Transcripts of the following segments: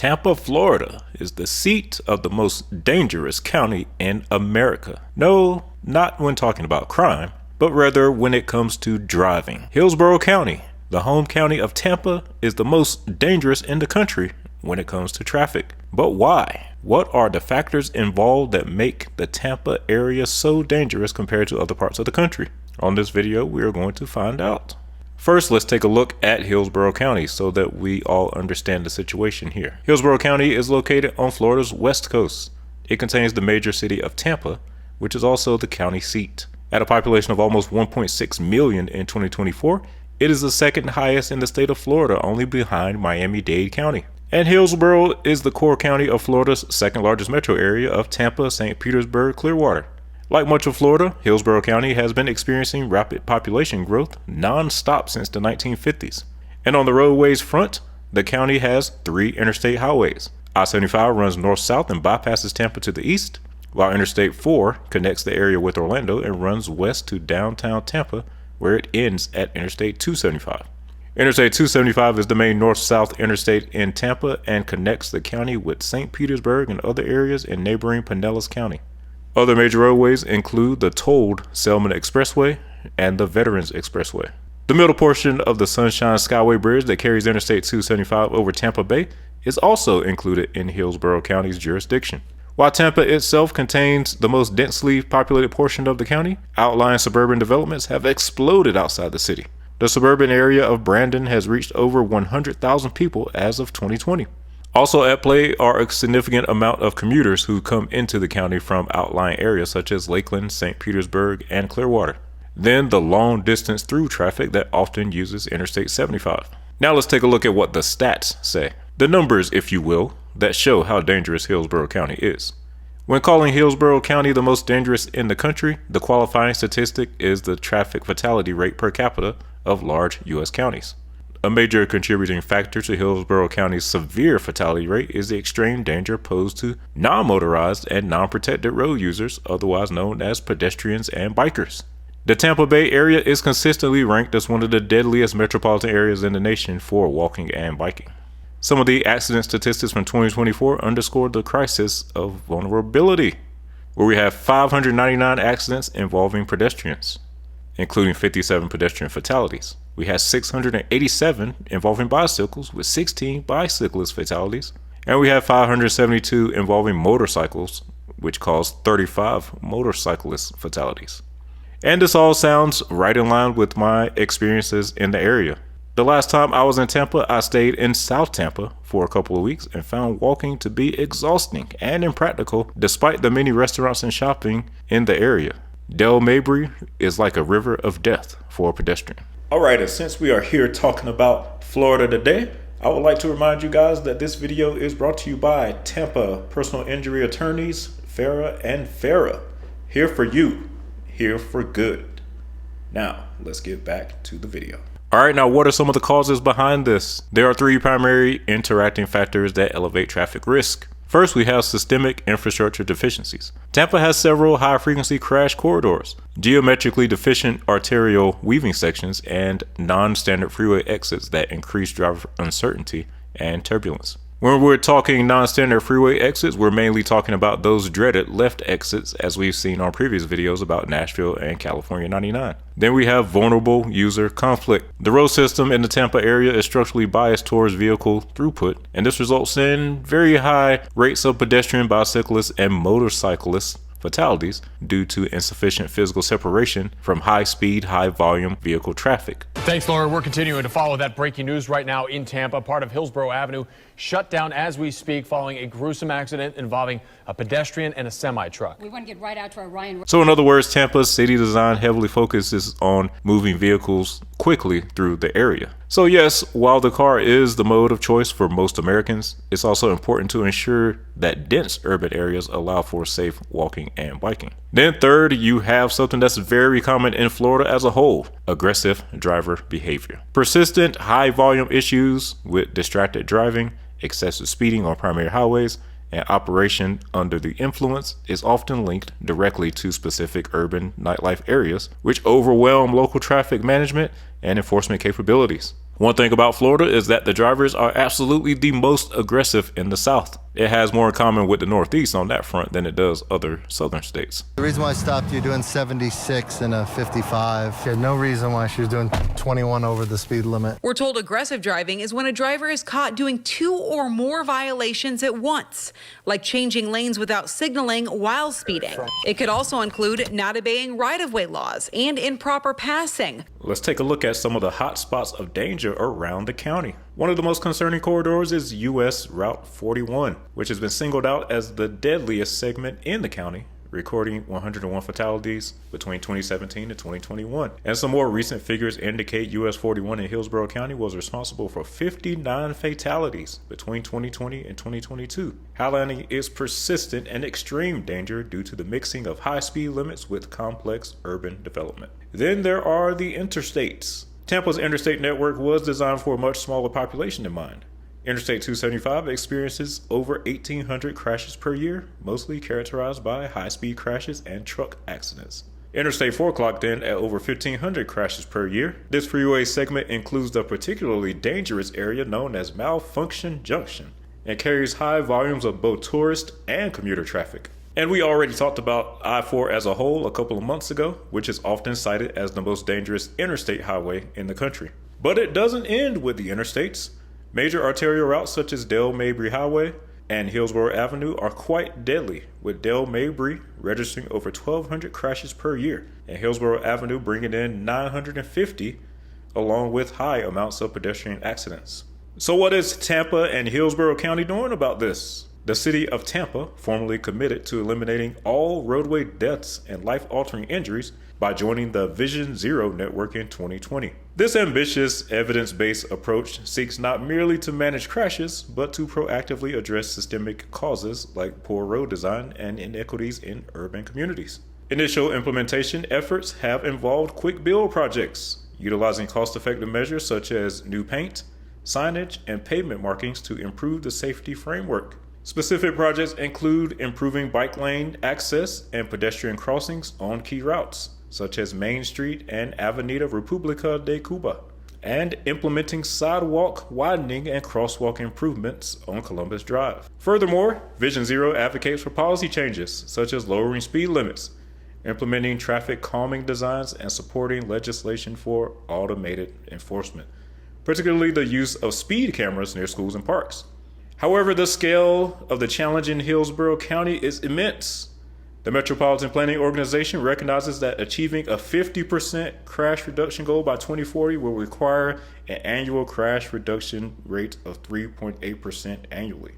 Tampa, Florida is the seat of the most dangerous county in America. No, not when talking about crime, but rather when it comes to driving. Hillsborough County, the home county of Tampa, is the most dangerous in the country when it comes to traffic. But why? What are the factors involved that make the Tampa area so dangerous compared to other parts of the country? On this video, we are going to find out. First, let's take a look at Hillsborough County so that we all understand the situation here. Hillsborough County is located on Florida's west coast. It contains the major city of Tampa, which is also the county seat. At a population of almost 1.6 million in 2024, it is the second highest in the state of Florida, only behind Miami-Dade County. And Hillsborough is the core county of Florida's second largest metro area of Tampa, St. Petersburg, Clearwater. Like much of Florida, Hillsborough County has been experiencing rapid population growth non-stop since the 1950s. And on the roadways front, the county has 3 interstate highways. I-75 runs north-south and bypasses Tampa to the east, while Interstate 4 connects the area with Orlando and runs west to downtown Tampa, where it ends at Interstate 275. Interstate 275 is the main north-south interstate in Tampa and connects the county with St. Petersburg and other areas in neighboring Pinellas County. Other major roadways include the tolled Selman Expressway and the Veterans Expressway. The middle portion of the Sunshine Skyway Bridge that carries Interstate 275 over Tampa Bay is also included in Hillsborough County's jurisdiction. While Tampa itself contains the most densely populated portion of the county, outlying suburban developments have exploded outside the city. The suburban area of Brandon has reached over 100,000 people as of 2020. Also at play are a significant amount of commuters who come into the county from outlying areas such as Lakeland, St. Petersburg, and Clearwater. Then the long distance through traffic that often uses Interstate 75. Now let's take a look at what the stats say. The numbers, if you will, that show how dangerous Hillsborough County is. When calling Hillsborough County the most dangerous in the country, the qualifying statistic is the traffic fatality rate per capita of large U.S. counties. A major contributing factor to Hillsborough County's severe fatality rate is the extreme danger posed to non-motorized and non-protected road users, otherwise known as pedestrians and bikers. The Tampa Bay area is consistently ranked as one of the deadliest metropolitan areas in the nation for walking and biking. Some of the accident statistics from 2024 underscore the crisis of vulnerability, where we have 599 accidents involving pedestrians, including 57 pedestrian fatalities. We had 687 involving bicycles with 16 bicyclist fatalities. And we have 572 involving motorcycles, which caused 35 motorcyclist fatalities. And this all sounds right in line with my experiences in the area. The last time I was in Tampa, I stayed in South Tampa for a couple of weeks and found walking to be exhausting and impractical despite the many restaurants and shopping in the area. Del Mabry is like a river of death for a pedestrian. Alright, and since we are here talking about Florida today, I would like to remind you guys that this video is brought to you by Tampa Personal Injury Attorneys, Farah and Farah. Here for you, here for good. Now, let's get back to the video. Alright, now what are some of the causes behind this? There are 3 primary interacting factors that elevate traffic risk. First, we have systemic infrastructure deficiencies. Tampa has several high-frequency crash corridors, geometrically deficient arterial weaving sections, and non-standard freeway exits that increase driver uncertainty and turbulence. When we're talking non-standard freeway exits, we're mainly talking about those dreaded left exits as we've seen on previous videos about Nashville and California 99. Then we have vulnerable user conflict. The road system in the Tampa area is structurally biased towards vehicle throughput, and this results in very high rates of pedestrian, bicyclist, and motorcyclist fatalities due to insufficient physical separation from high-speed, high-volume vehicle traffic. Thanks, Laura. We're continuing to follow that breaking news right now in Tampa. Part of Hillsborough Avenue shut down as we speak following a gruesome accident involving a pedestrian and a semi-truck. We want to get right out to our Ryan. So in other words, Tampa's city design heavily focuses on moving vehicles quickly through the area. So yes, while the car is the mode of choice for most Americans, it's also important to ensure that dense urban areas allow for safe walking and biking. Then third, you have something that's very common in Florida as a whole: aggressive driver behavior. Persistent high volume issues with distracted driving, excessive speeding on primary highways, and operation under the influence is often linked directly to specific urban nightlife areas, which overwhelm local traffic management and enforcement capabilities. One thing about Florida is that the drivers are absolutely the most aggressive in the South. It has more in common with the Northeast on that front than it does other southern states. The reason why I stopped you doing 76 and a 55, she had no reason why she was doing 21 over the speed limit. We're told aggressive driving is when a driver is caught doing 2 or more violations at once, like changing lanes without signaling while speeding. It could also include not obeying right-of-way laws and improper passing. Let's take a look at some of the hot spots of danger around the county. One of the most concerning corridors is U.S. Route 41, which has been singled out as the deadliest segment in the county, recording 101 fatalities between 2017 and 2021. And some more recent figures indicate US 41 in Hillsborough County was responsible for 59 fatalities between 2020 and 2022, highlighting its persistent and extreme danger due to the mixing of high speed limits with complex urban development. Then there are the interstates. Tampa's interstate network was designed for a much smaller population in mind. Interstate 275 experiences over 1,800 crashes per year, mostly characterized by high-speed crashes and truck accidents. Interstate 4 clocked in at over 1,500 crashes per year. This freeway segment includes the particularly dangerous area known as Malfunction Junction and carries high volumes of both tourist and commuter traffic. And we already talked about I-4 as a whole a couple of months ago, which is often cited as the most dangerous interstate highway in the country. But it doesn't end with the interstates. Major arterial routes such as Dale Mabry Highway and Hillsborough Avenue are quite deadly, with Dale Mabry registering over 1,200 crashes per year, and Hillsborough Avenue bringing in 950, along with high amounts of pedestrian accidents. So what is Tampa and Hillsborough County doing about this? The city of Tampa formally committed to eliminating all roadway deaths and life-altering injuries by joining the Vision Zero network in 2020. This ambitious, evidence-based approach seeks not merely to manage crashes, but to proactively address systemic causes like poor road design and inequities in urban communities. Initial implementation efforts have involved quick build projects, utilizing cost-effective measures such as new paint, signage, and pavement markings to improve the safety framework. Specific projects include improving bike lane access and pedestrian crossings on key routes, such as Main Street and Avenida República de Cuba, and implementing sidewalk widening and crosswalk improvements on Columbus Drive. Furthermore, Vision Zero advocates for policy changes, such as lowering speed limits, implementing traffic calming designs, and supporting legislation for automated enforcement, particularly the use of speed cameras near schools and parks. However, the scale of the challenge in Hillsborough County is immense. The Metropolitan Planning Organization recognizes that achieving a 50% crash reduction goal by 2040 will require an annual crash reduction rate of 3.8% annually.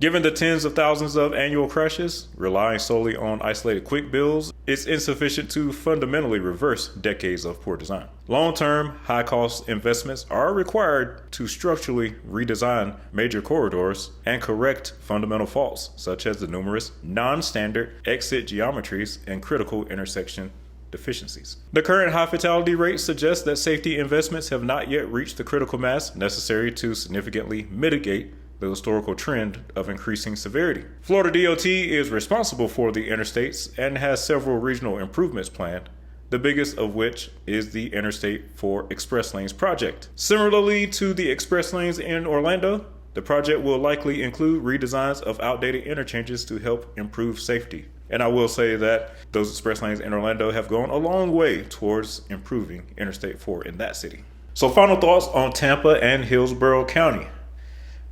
Given the tens of thousands of annual crashes, relying solely on isolated quick builds is insufficient to fundamentally reverse decades of poor design. Long-term, high-cost investments are required to structurally redesign major corridors and correct fundamental faults, such as the numerous non-standard exit geometries and critical intersection deficiencies. The current high fatality rate suggests that safety investments have not yet reached the critical mass necessary to significantly mitigate the historical trend of increasing severity. Florida DOT is responsible for the interstates and has several regional improvements planned, the biggest of which is the Interstate 4 Express Lanes project. Similarly to the express lanes in Orlando, the project will likely include redesigns of outdated interchanges to help improve safety. And I will say that those express lanes in Orlando have gone a long way towards improving Interstate 4 in that city. So final thoughts on Tampa and Hillsborough County.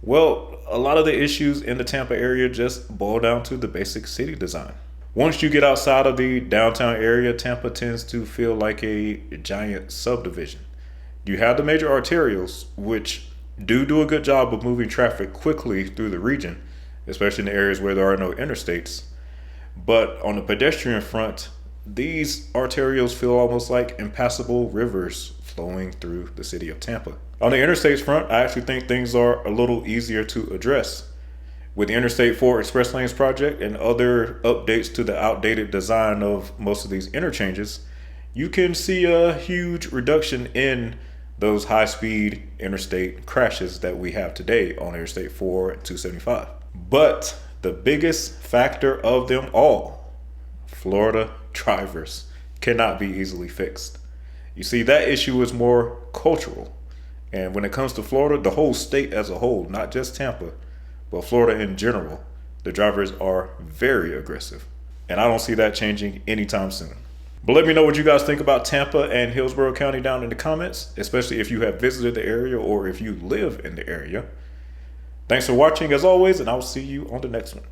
Well, a lot of the issues in the Tampa area just boil down to the basic city design. Once you get outside of the downtown area, Tampa tends to feel like a giant subdivision. You have the major arterials, which do a good job of moving traffic quickly through the region, especially in the areas where there are no interstates. But on the pedestrian front, these arterials feel almost like impassable rivers flowing through the city of Tampa. On the interstates front, I actually think things are a little easier to address. With the Interstate 4 Express Lanes project and other updates to the outdated design of most of these interchanges, you can see a huge reduction in those high-speed interstate crashes that we have today on Interstate 4 and 275. But the biggest factor of them all, Florida drivers, cannot be easily fixed. You see, that issue is more cultural. And when it comes to Florida, the whole state as a whole, not just Tampa, but Florida in general, the drivers are very aggressive. And I don't see that changing anytime soon. But let me know what you guys think about Tampa and Hillsborough County down in the comments, especially if you have visited the area or if you live in the area. Thanks for watching as always, and I will see you on the next one.